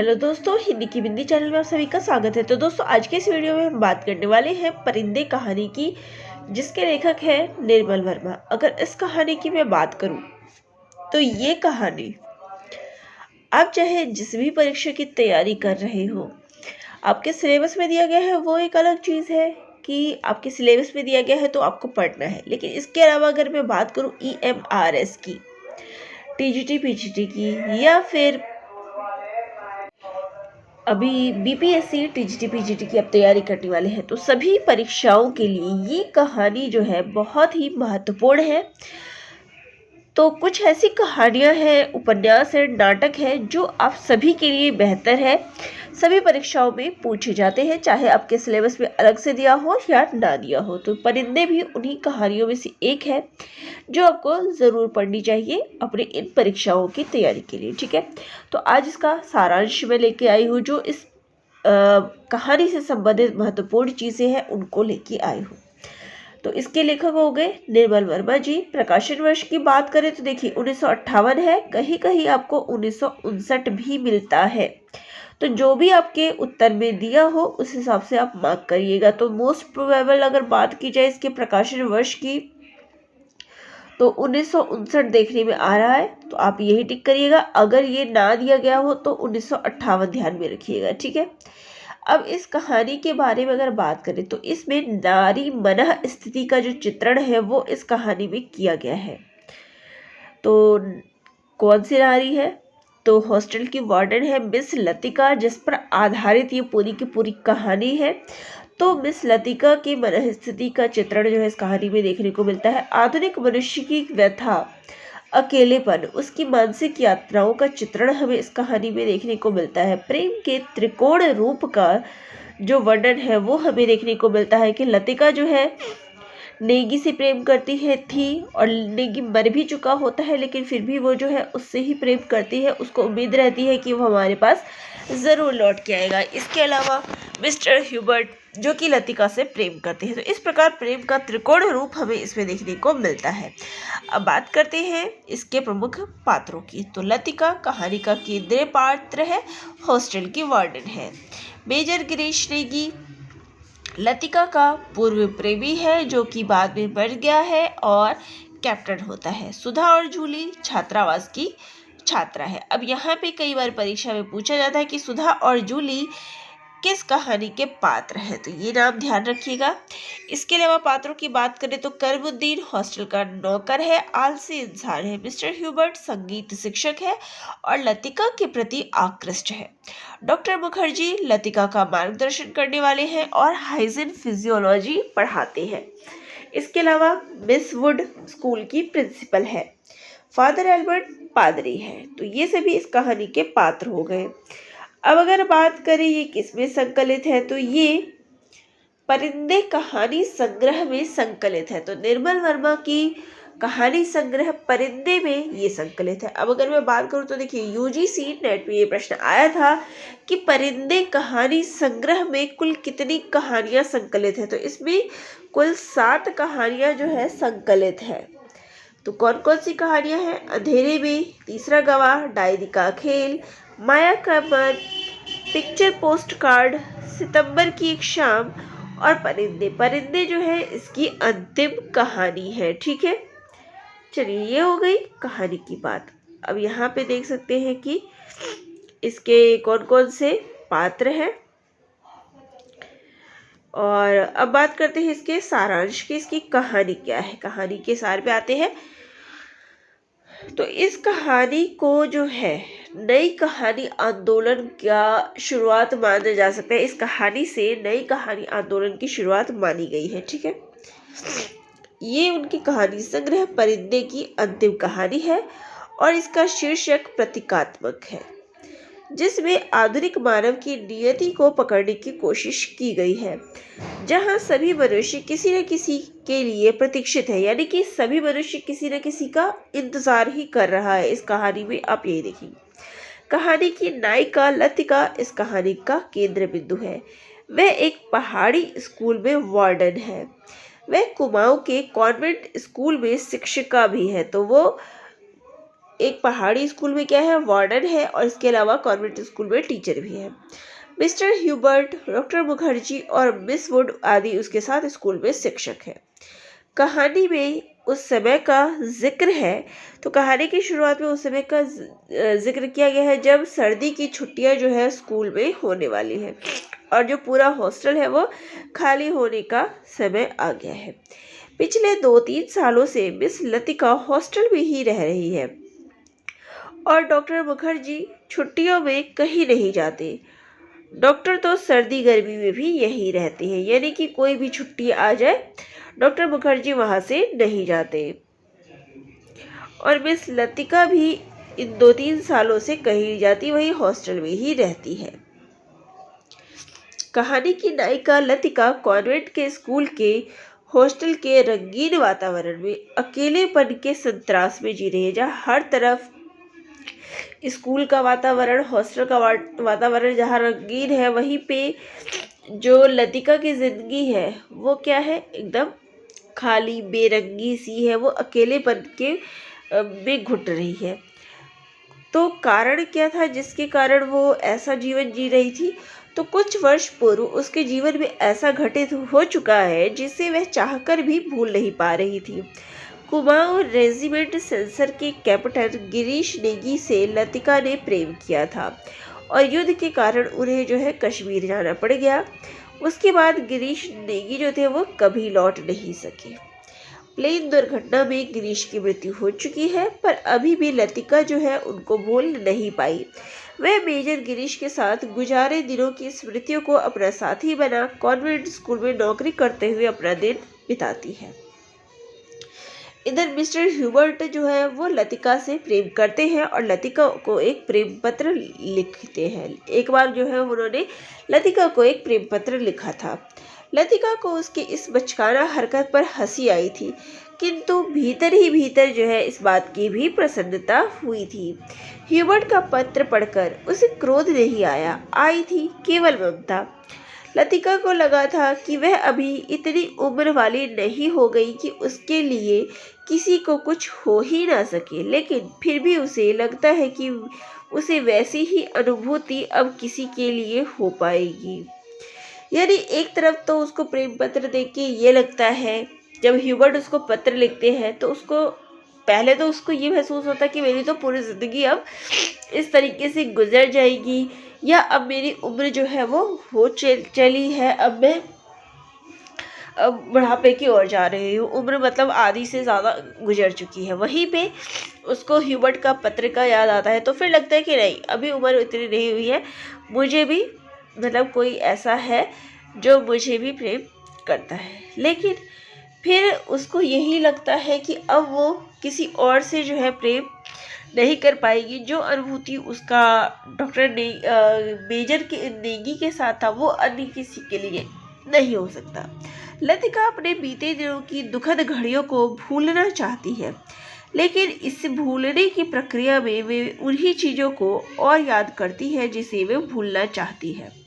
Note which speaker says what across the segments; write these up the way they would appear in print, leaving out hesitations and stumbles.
Speaker 1: Hello दोस्तों, हिंदी की बिंदी channel में आप सभी का स्वागत है। तो दोस्तों, आज के इस वीडियो में हम बात करने वाले हैं परिंदे कहानी की, जिसके लेखक है निर्मल वर्मा। अगर इस कहानी की मैं बात करूं तो ये कहानी आप चाहे जिस भी परीक्षा की तैयारी कर रहे हो, आपके सिलेबस में दिया गया है वो एक अलग चीज़ है कि आपके सिलेबस में दिया गया है तो आपको पढ़ना है। लेकिन इसके अलावा अगर मैं बात करूं EMRS की, TGT PGT की, या फिर अभी BPSC TGT PGT की अब तैयारी करने वाले हैं, तो सभी परीक्षाओं के लिए ये कहानी जो है बहुत ही महत्वपूर्ण है। तो कुछ ऐसी कहानियां हैं, उपन्यास है, नाटक है जो आप सभी के लिए बेहतर है, सभी परीक्षाओं में पूछे जाते हैं, चाहे आपके सिलेबस में अलग से दिया हो या ना दिया हो। तो परिंदे भी उन्हीं कहानियों में से एक है जो आपको ज़रूर पढ़नी चाहिए अपनी इन परीक्षाओं की तैयारी के लिए। ठीक है, तो आज इसका सारांश मैं लेके आई हूँ, जो इस कहानी से संबंधित महत्वपूर्ण चीज़ें हैं उनको लेके आई हूँ। तो इसके लेखक हो गए निर्मल वर्मा जी। प्रकाशन वर्ष की बात करें तो देखिए 1958 है, कहीं कहीं आपको 1959 भी मिलता है। तो जो भी आपके उत्तर में दिया हो उस हिसाब से आप मार्क करिएगा। तो मोस्ट प्रोबेबल अगर बात की जाए इसके प्रकाशन वर्ष की, तो 1959 देखने में आ रहा है, तो आप यही टिक करिएगा। अगर ये ना दिया गया हो तो 1958 ध्यान में रखिएगा। ठीक है, अब इस कहानी के बारे में अगर बात करें तो इसमें नारी मनः स्थिति का जो चित्रण है वो इस कहानी में किया गया है। तो कौन सी नारी है? तो हॉस्टल की वार्डन है मिस लतिका, जिस पर आधारित ये पूरी की पूरी कहानी है। तो मिस लतिका की मनः स्थिति का चित्रण जो है इस कहानी में देखने को मिलता है। आधुनिक मनुष्य की व्यथा, अकेलेपन, उसकी मानसिक यात्राओं का चित्रण हमें इस कहानी में देखने को मिलता है। प्रेम के त्रिकोण रूप का जो वर्णन है वो हमें देखने को मिलता है कि लतिका जो है नेगी से प्रेम करती है थी, और नेगी मर भी चुका होता है, लेकिन फिर भी वो जो है उससे ही प्रेम करती है। उसको उम्मीद रहती है कि वो हमारे पास ज़रूर लौट के आएगा। इसके अलावा मिस्टर ह्यूबर्ट जो कि लतिका से प्रेम करते हैं। तो इस प्रकार प्रेम का त्रिकोण रूप हमें इसमें देखने को मिलता है। अब बात करते हैं इसके प्रमुख पात्रों की। तो लतिका कहानी का केंद्रीय पात्र है, हॉस्टल की वार्डन है। मेजर गिरीश नेगी लतिका का पूर्व प्रेमी है, जो कि बाद में मर गया है और कैप्टन होता है। सुधा और जूली छात्रावास की छात्रा है। अब यहाँ पे कई बार परीक्षा में पूछा जाता है कि सुधा और जूली किस कहानी के पात्र हैं, तो ये नाम ध्यान रखिएगा। इसके अलावा पात्रों की बात करें तो करमुद्दीन हॉस्टल का नौकर है, आलसी इंसान है। मिस्टर ह्यूबर्ट संगीत शिक्षक है और लतिका के प्रति आकृष्ट है। डॉक्टर मुखर्जी लतिका का मार्गदर्शन करने वाले हैं और हाइजीन फिजियोलॉजी पढ़ाते हैं। इसके अलावा मिस वुड स्कूल की प्रिंसिपल है। फादर एल्बर्ट पादरी है। तो ये सभी इस कहानी के पात्र हो गए। अब अगर बात करें ये किसमें संकलित है, तो ये परिंदे कहानी संग्रह में संकलित है। तो निर्मल वर्मा की कहानी संग्रह परिंदे में ये संकलित है। अब अगर मैं बात करूं तो देखिए UGC नेट में ये प्रश्न आया था कि परिंदे कहानी संग्रह में कुल कितनी कहानियां संकलित है। तो इसमें कुल 7 कहानियां जो है संकलित है। तो कौन कौन सी कहानियां हैं? अंधेरे में, तीसरा गवाह, डायरी का खेल, माया का मन, पिक्चर पोस्ट कार्ड, सितंबर की एक शाम और परिंदे। परिंदे जो है इसकी अंतिम कहानी है। ठीक है, चलिए ये हो गई कहानी की बात। अब यहाँ पे देख सकते हैं कि इसके कौन कौन से पात्र हैं, और अब बात करते हैं इसके सारांश की। इसकी कहानी क्या है, कहानी के सार पे आते हैं। तो इस कहानी को जो है नई कहानी आंदोलन का शुरुआत माना जा सकता है। इस कहानी से नई कहानी आंदोलन की शुरुआत मानी गई है। ठीक है, ये उनकी कहानी संग्रह परिंदे की अंतिम कहानी है और इसका शीर्षक प्रतीकात्मक है, जिसमें आधुनिक मानव की नियति को पकड़ने की कोशिश की गई है, जहां सभी मनुष्य किसी न किसी के लिए प्रतीक्षित है, यानी कि सभी मनुष्य किसी न किसी का इंतजार ही कर रहा है। इस कहानी में आप यही देखेंगे। कहानी की नायिका लतिका इस कहानी का केंद्र बिंदु है। वह एक पहाड़ी स्कूल में वार्डन है। वह कुमाऊं के कॉन्वेंट स्कूल में शिक्षिका भी है। तो वो एक पहाड़ी स्कूल में क्या है, वार्डन है, और इसके अलावा कॉन्वेंट स्कूल में टीचर भी है। मिस्टर ह्यूबर्ट, डॉक्टर मुखर्जी और मिस वुड आदि उसके साथ स्कूल में शिक्षक हैं। कहानी में उस समय का जिक्र है, तो कहानी की शुरुआत में उस समय का जिक्र किया गया है जब सर्दी की छुट्टियां जो है स्कूल में होने वाली है और जो पूरा हॉस्टल है वो खाली होने का समय आ गया है। पिछले 2-3 सालों से मिस लतिका हॉस्टल में ही रह रही है और डॉक्टर मुखर्जी छुट्टियों में कहीं नहीं जाते। डॉक्टर तो सर्दी गर्मी में भी यहीं रहते हैं, यानी कि कोई भी छुट्टी आ जाए डॉक्टर मुखर्जी वहां से नहीं जाते। और मिस लतिका भी इन 2-3 सालों से कहीं नहीं जाती, वही हॉस्टल में ही रहती है। कहानी की नायिका लतिका कॉन्वेंट के स्कूल के हॉस्टल के रंगीन वातावरण में अकेलेपन के संत्रास में जी रही है, जहाँ हर तरफ स्कूल का वातावरण, हॉस्टल का वातावरण जहाँ रंगीन है, वहीं पे जो लतिका की जिंदगी है वो क्या है, एकदम खाली बेरंगी सी है। वो अकेलेपन के में घुट रही है। तो कारण क्या था जिसके कारण वो ऐसा जीवन जी रही थी? तो कुछ वर्ष पूर्व उसके जीवन में ऐसा घटित हो चुका है जिसे वह चाहकर भी भूल नहीं पा रही थी। कुमाऊं रेजिमेंट सेंसर के कैप्टन गिरीश नेगी से लतिका ने प्रेम किया था और युद्ध के कारण उन्हें जो है कश्मीर जाना पड़ गया। उसके बाद गिरीश नेगी जो थे वो कभी लौट नहीं सके। प्लेन दुर्घटना में गिरीश की मृत्यु हो चुकी है, पर अभी भी लतिका जो है उनको भूल नहीं पाई। वह मेजर गिरीश के साथ गुजारे दिनों की स्मृतियों को अपना साथी बना कॉन्वेंट स्कूल में नौकरी करते हुए अपना दिन बिताती है। इधर मिस्टर ह्यूबर्ट जो है वो लतिका से प्रेम करते हैं और लतिका को एक प्रेम पत्र लिखते हैं। एक बार जो है उन्होंने लतिका को एक प्रेम पत्र लिखा था। लतिका को उसकी इस बचकाना हरकत पर हंसी आई थी, किंतु भीतर ही भीतर जो है इस बात की भी प्रसन्नता हुई थी। ह्यूबर्ट का पत्र पढ़कर उसे क्रोध नहीं आया, आई थी केवल ममता। लतिका को लगा था कि वह अभी इतनी उम्र वाली नहीं हो गई कि उसके लिए किसी को कुछ हो ही ना सके, लेकिन फिर भी उसे लगता है कि उसे वैसी ही अनुभूति अब किसी के लिए हो पाएगी। यानी एक तरफ तो उसको प्रेम पत्र देख के ये लगता है, जब ह्यूबर्ट उसको पत्र लिखते हैं तो उसको पहले तो उसको ये महसूस होता है कि मेरी तो पूरी ज़िंदगी अब इस तरीके से गुजर जाएगी, या अब मेरी उम्र जो है वो हो चली है, अब मैं बुढ़ापे की ओर जा रही हूँ, उम्र मतलब आधी से ज़्यादा गुजर चुकी है। वहीं पे उसको ह्यूबर्ट का पत्र का याद आता है, तो फिर लगता है कि नहीं, अभी उम्र इतनी नहीं हुई है, मुझे भी मतलब कोई ऐसा है जो मुझे भी प्रेम करता है। लेकिन फिर उसको यही लगता है कि अब वो किसी और से जो है प्रेम नहीं कर पाएगी। जो अनुभूति उसका डॉक्टर ने मेजर के नेगी के साथ था वो अन्य किसी के लिए नहीं हो सकता। लतिका अपने बीते दिनों की दुखद घड़ियों को भूलना चाहती है, लेकिन इस भूलने की प्रक्रिया में वे उन्हीं चीज़ों को और याद करती है जिसे वे भूलना चाहती है।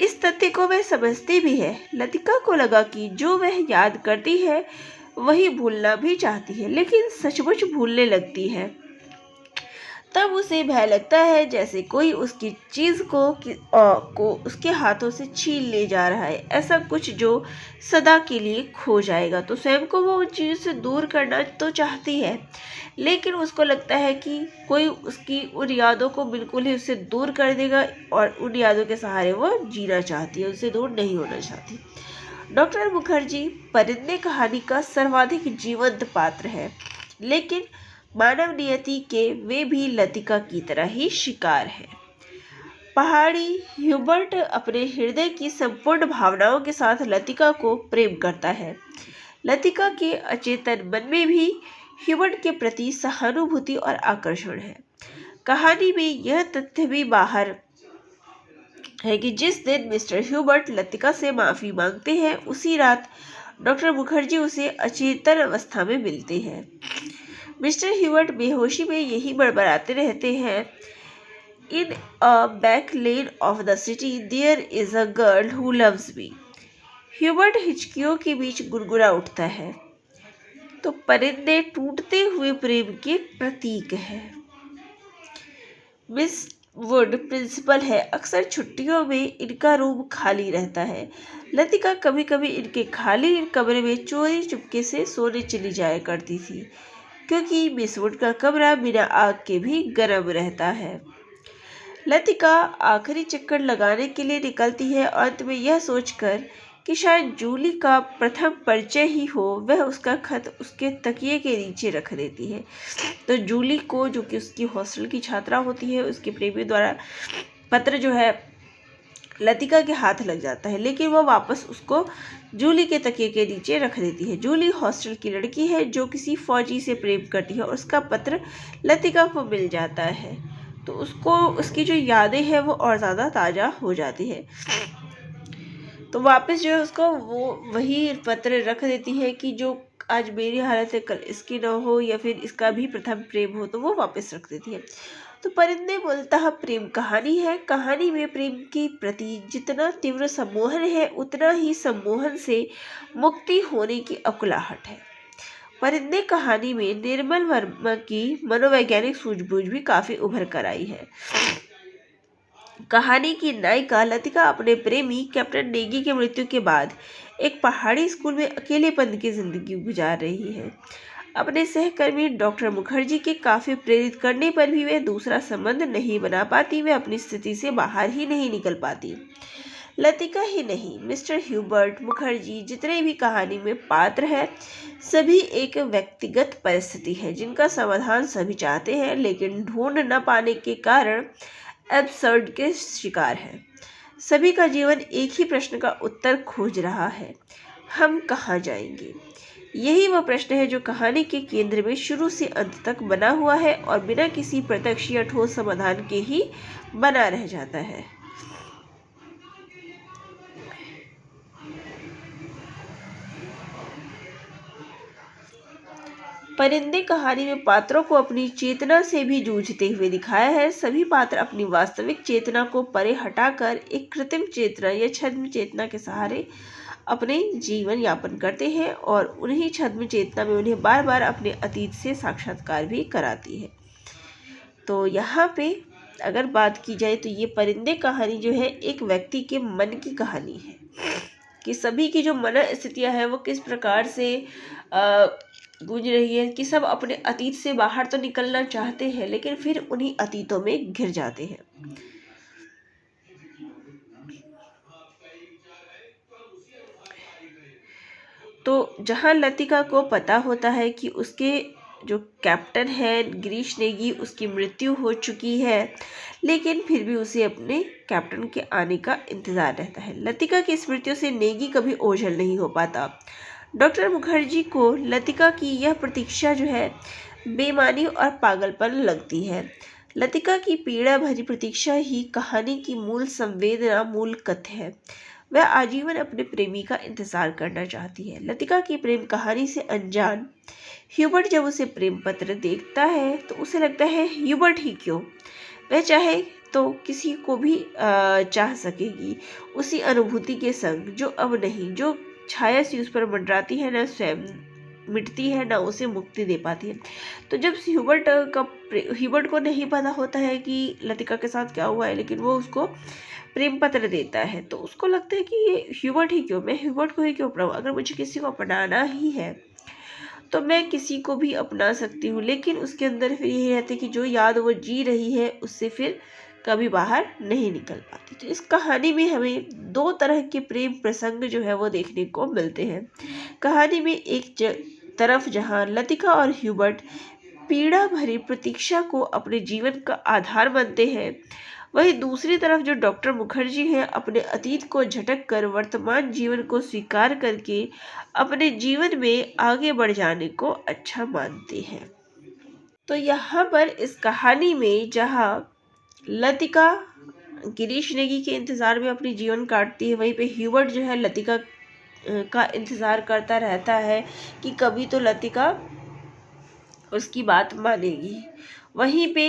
Speaker 1: इस तथ्य को वह समझती भी है। लतिका को लगा कि जो वह याद करती है वही भूलना भी चाहती है, लेकिन सचमुच भूलने लगती है तब उसे भय लगता है जैसे कोई उसकी चीज़ को उसके हाथों से छीन ले जा रहा है, ऐसा कुछ जो सदा के लिए खो जाएगा। तो स्वयं को वो उन चीज़ों से दूर करना तो चाहती है, लेकिन उसको लगता है कि कोई उसकी उन यादों को बिल्कुल ही उससे दूर कर देगा और उन यादों के सहारे वो जीना चाहती है, उससे दूर नहीं होना चाहती। डॉक्टर मुखर्जी परिंदे कहानी का सर्वाधिक जीवंत पात्र है, लेकिन मानव नियति के वे भी लतिका की तरह ही शिकार है। पहाड़ी ह्यूबर्ट अपने हृदय की संपूर्ण भावनाओं के साथ लतिका को प्रेम करता है। लतिका के अचेतन मन में भी ह्यूबर्ट के प्रति सहानुभूति और आकर्षण है। कहानी में यह तथ्य भी बाहर है कि जिस दिन मिस्टर ह्यूबर्ट लतिका से माफ़ी मांगते हैं, उसी रात डॉक्टर मुखर्जी उसे अचेतन अवस्था में मिलते हैं। मिस्टर ह्यूबर्ट बेहोशी में यही बड़बड़ाते रहते हैं, in a back lane of the city there is a girl who loves me. Hubert हिचकियों के बीच गुनगुना उठता है, तो परिंदे टूटते हुए प्रेम के प्रतीक है। मिस वुड प्रिंसिपल है, अक्सर छुट्टियों में इनका रूम खाली रहता है। लतिका कभी कभी इनके खाली कमरे में चोरी चुपके से सोने चली जाया करती थी, क्योंकि मिस वुड का कमरा बिना आग के भी गर्म रहता है। लतिका आखिरी चक्कर लगाने के लिए निकलती है और अंत में यह सोचकर कि शायद जूली का प्रथम परिचय ही हो, वह उसका खत उसके तकिए के नीचे रख देती है। तो जूली को, जो कि उसकी हॉस्टल की छात्रा होती है, उसके प्रेमी द्वारा पत्र जो है लतिका के हाथ लग जाता है, लेकिन वह वापस उसको जूली के तकिए के नीचे रख देती है। जूली हॉस्टल की लड़की है जो किसी फौजी से प्रेम करती है और उसका पत्र लतिका को मिल जाता है, तो उसको उसकी जो यादें हैं वो और ज़्यादा ताज़ा हो जाती है। तो वापस जो है उसको वो वही पत्र रख देती है कि जो आज मेरी हालत है कल इसकी ना हो, या फिर इसका भी प्रथम प्रेम हो, तो वो वापस रख देती है। तो परिंदे मूलतः प्रेम कहानी है। कहानी में प्रेम के प्रति जितना तीव्र सम्मोहन है, उतना ही सम्मोहन से मुक्ति होने की अकुलाहट है। परिंदे कहानी में निर्मल वर्मा की मनोवैज्ञानिक सूझबूझ भी काफी उभर कर आई है। कहानी की नायिका लतिका अपने प्रेमी कैप्टन नेगी की मृत्यु के बाद एक पहाड़ी स्कूल में अकेलेपन की जिंदगी गुजार रही है। अपने सहकर्मी डॉक्टर मुखर्जी के काफी प्रेरित करने पर भी वह दूसरा संबंध नहीं बना पाती, वह अपनी स्थिति से बाहर ही नहीं निकल पाती। लतिका ही नहीं, मिस्टर ह्यूबर्ट मुखर्जी जितने भी कहानी में पात्र हैं, सभी एक व्यक्तिगत परिस्थिति है जिनका समाधान सभी चाहते हैं, लेकिन ढूंढ न पाने के कारण एब्सर्ड के शिकार है। सभी का जीवन एक ही प्रश्न का उत्तर खोज रहा है, हम कहाँ जाएंगे। यही वह प्रश्न है जो कहानी के केंद्र में शुरू से अंत तक बना हुआ है और बिना किसी प्रत्यक्ष या ठोस समाधान के ही बना रह जाता है। परिंदे कहानी में पात्रों को अपनी चेतना से भी जूझते हुए दिखाया है। सभी पात्र अपनी वास्तविक चेतना को परे हटाकर एक कृत्रिम चेतना या छद्म चेतना के सहारे अपने जीवन यापन करते हैं, और उन्हीं छद्म चेतना में उन्हें बार बार अपने अतीत से साक्षात्कार भी कराती है। तो यहाँ पे अगर बात की जाए तो ये परिंदे कहानी जो है एक व्यक्ति के मन की कहानी है कि सभी की जो मन स्थितियाँ हैं वो किस प्रकार से गूंज रही है, कि सब अपने अतीत से बाहर तो निकलना चाहते हैं, लेकिन फिर उन्हीं अतीतों में घिर जाते हैं। तो जहां लतिका को पता होता है कि उसके जो कैप्टन है गिरीश नेगी, उसकी मृत्यु हो चुकी है, लेकिन फिर भी उसे अपने कैप्टन के आने का इंतजार रहता है। लतिका की इस मृत्यु से नेगी कभी ओझल नहीं हो पाता। डॉक्टर मुखर्जी को लतिका की यह प्रतीक्षा जो है बेमानी और पागलपन लगती है। लतिका की पीड़ा भरी प्रतीक्षा ही कहानी की मूल संवेदना, मूल कथ्य है। वह आजीवन अपने प्रेमी का इंतजार करना चाहती है। लतिका की प्रेम कहानी से अनजान ह्यूबर्ट जब उसे प्रेम पत्र देखता है तो उसे लगता है ह्यूबर्ट ही क्यों, वह चाहे तो किसी को भी चाह सकेगी उसी अनुभूति के संग जो अब नहीं, जो छाया सी उस पर मंडराती है, न स्वयं मिटती है, न उसे मुक्ति दे पाती है। तो जब ह्यूबर्ट को नहीं पता होता है कि लतिका के साथ क्या हुआ है, लेकिन वो उसको प्रेम पत्र देता है, तो उसको लगता है कि ये ह्यूबर्ट ही क्यों, मैं ह्यूबर्ट को ही क्यों अपनाऊं, अगर मुझे किसी को अपनाना ही है तो मैं किसी को भी अपना सकती हूँ। लेकिन उसके अंदर फिर यही रहता है कि जो याद वो जी रही है उससे फिर कभी बाहर नहीं निकल पाती। तो इस कहानी में हमें दो तरह के प्रेम प्रसंग जो है वो देखने को मिलते हैं। कहानी में एक तरफ जहाँ लतिका और ह्यूबर्ट पीड़ा भरी प्रतीक्षा को अपने जीवन का आधार मानते हैं, वहीं दूसरी तरफ जो डॉक्टर मुखर्जी हैं अपने अतीत को झटक कर वर्तमान जीवन को स्वीकार करके अपने जीवन में आगे बढ़ जाने को अच्छा मानते हैं। तो यहाँ पर इस कहानी में जहाँ लतिका गिरीश नेगी के इंतज़ार में अपनी जीवन काटती है, वहीं पे ह्यूबर्ट जो है लतिका का इंतज़ार करता रहता है कि कभी तो लतिका उसकी बात मानेगी। वहीं पे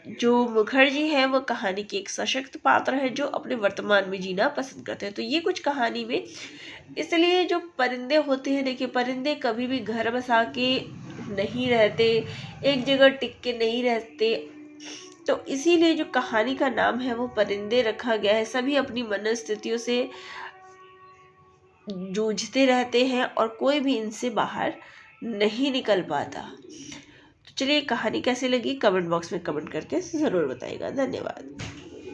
Speaker 1: जो मुखर्जी है वो कहानी के एक सशक्त पात्र है जो अपने वर्तमान में जीना पसंद करते हैं। तो ये कुछ कहानी में इसलिए जो परिंदे होते हैं, देखिए परिंदे कभी भी घर बसा के नहीं रहते, एक जगह टिक के नहीं रहते, तो इसीलिए जो कहानी का नाम है वो परिंदे रखा गया है। सभी अपनी मनस्थितियों से जूझते रहते हैं और कोई भी इनसे बाहर नहीं निकल पाता। तो चलिए कहानी कैसी लगी कमेंट बॉक्स में कमेंट करके ज़रूर बताइएगा। धन्यवाद।